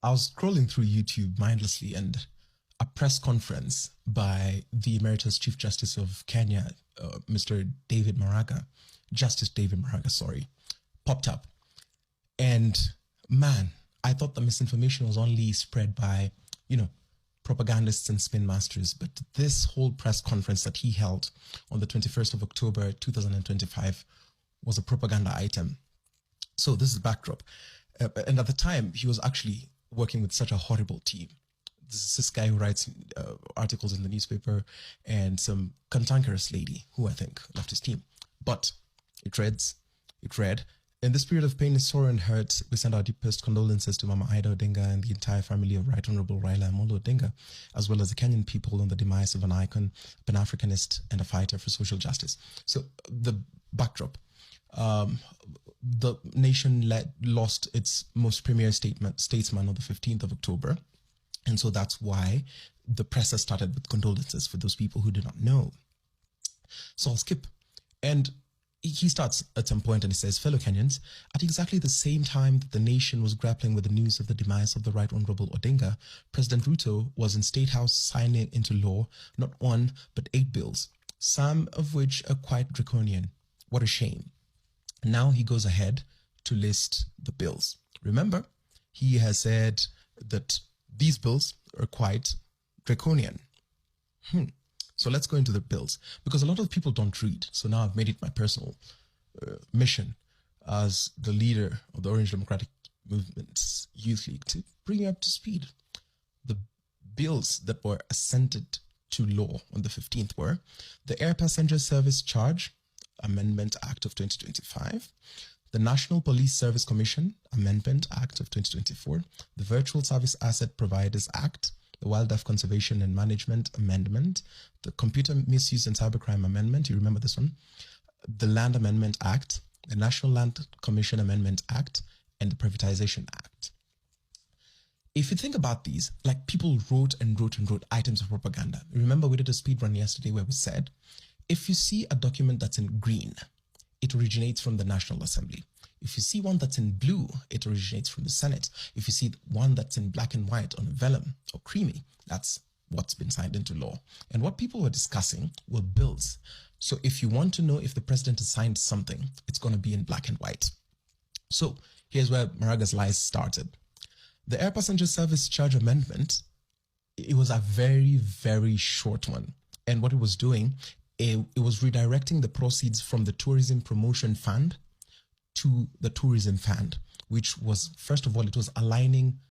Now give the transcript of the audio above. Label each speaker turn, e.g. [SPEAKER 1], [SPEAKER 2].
[SPEAKER 1] I was scrolling through YouTube mindlessly, and a press conference by the Emeritus Chief Justice of Kenya, Mr. David Maraga, Justice David Maraga, sorry, popped up. And man, I thought the misinformation was only spread by, propagandists and spin masters. But this whole press conference that he held on the 21st of October, 2025 was a propaganda item. So this is the backdrop. And at the time, he was actually working with such a horrible team. This guy who writes articles in the newspaper and some cantankerous lady who I think left his team. But it read, in this period of pain, sorrow and hurt, we send our deepest condolences to Mama Ida Odinga and the entire family of Right Honorable Raila Amolo Odinga, as well as the Kenyan people on the demise of an icon, Pan-Africanist, and a fighter for social justice. So the backdrop. The nation lost its most premier statesman on the 15th of October. And so that's why the press has started with condolences for those people who do not know. So I'll skip. And he starts at some point and he says, fellow Kenyans, at exactly the same time that the nation was grappling with the news of the demise of the Right Honorable Odinga, President Ruto was in State House signing into law not one, but 8 bills, some of which are quite draconian. What a shame. Now he goes ahead to list the bills. Remember, he has said that these bills are quite draconian. So let's go into the bills, because a lot of people don't read. So now I've made it my personal mission as the leader of the Orange Democratic Movement's Youth League to bring you up to speed. The bills that were assented to law on the 15th were the Air Passenger Service Charge Amendment Act of 2025, the National Police Service Commission Amendment Act of 2024, the Virtual Service Asset Providers Act, the Wildlife Conservation and Management Amendment, the Computer Misuse and Cybercrime Amendment, you remember this one, the Land Amendment Act, the National Land Commission Amendment Act, and the Privatization Act. If you think about these, like people wrote items of propaganda. Remember we did a speed run yesterday where we said, if you see a document that's in green, it originates from the National Assembly. If you see one that's in blue, it originates from the Senate. If you see one that's in black and white on vellum or creamy, that's what's been signed into law. And what people were discussing were bills. So if you want to know if the president has signed something, it's going to be in black and white. So here's where Maraga's lies started. The Air Passenger Service Charge Amendment, it was a very, very short one. And what it was doing, it was redirecting the proceeds from the Tourism Promotion Fund to the Tourism Fund, which was, first of all, it was aligning